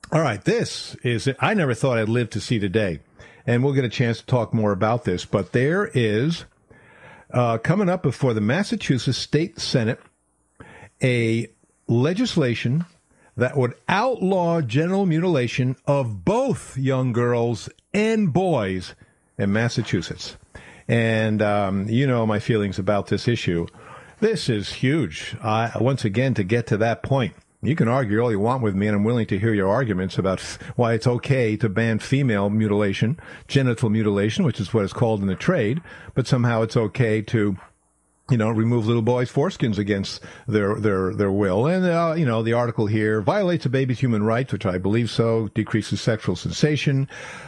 All right, this is, I never thought I'd live to see today. And we'll get a chance to talk more about this. But there is, coming up before the Massachusetts State Senate, a legislation that would outlaw genital mutilation of both young girls and boys in Massachusetts. And you know my feelings about this issue. This is huge. Once again, to get to that point, you can argue all you want with me, and I'm willing to hear your arguments about why it's okay to ban female mutilation, genital mutilation, which is what it's called in the trade, but somehow it's okay to, remove little boys' foreskins against their will. And, the article here violates a baby's human rights, which I believe so, decreases sexual sensation.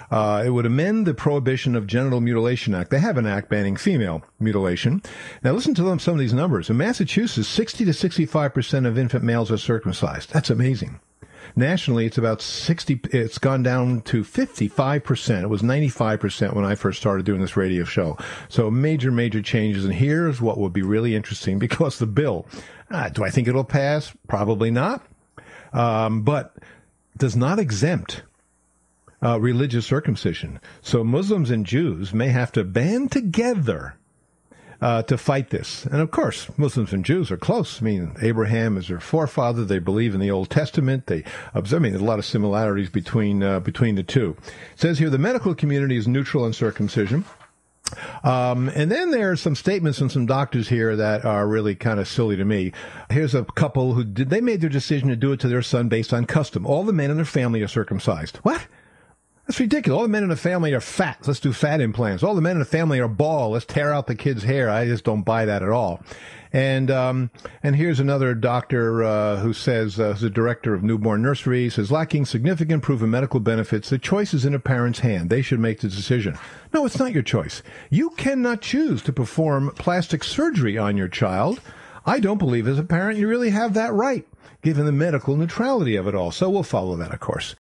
It would amend the Prohibition of Genital Mutilation Act. They have an act banning female mutilation. Now, listen to some of these numbers. In Massachusetts, 60 to 65% of infant males are circumcised. That's amazing. Nationally, it's about 60, it's gone down to 55%. It was 95% when I first started doing this radio show. So major, major changes. And here's what will be really interesting, because the bill, do I think it'll pass? Probably not. But does not exempt religious circumcision. So Muslims and Jews may have to band together to fight this. And of course, Muslims and Jews are close. I mean, Abraham is their forefather. They believe in the Old Testament. They observe, there's a lot of similarities between the two. It says here, the medical community is neutral on circumcision. And then there are some statements from some doctors here that are really kind of silly to me. Here's a couple they made their decision to do it to their son based on custom. All the men in their family are circumcised. What? That's ridiculous. All the men in the family are fat. Let's do fat implants. All the men in the family are bald. Let's tear out the kid's hair. I just don't buy that at all. And here's another doctor who says, who's the director of newborn nursery, says, lacking significant proven medical benefits, the choice is in a parent's hand. They should make the decision. No, it's not your choice. You cannot choose to perform plastic surgery on your child. I don't believe as a parent you really have that right, given the medical neutrality of it all. So we'll follow that, of course.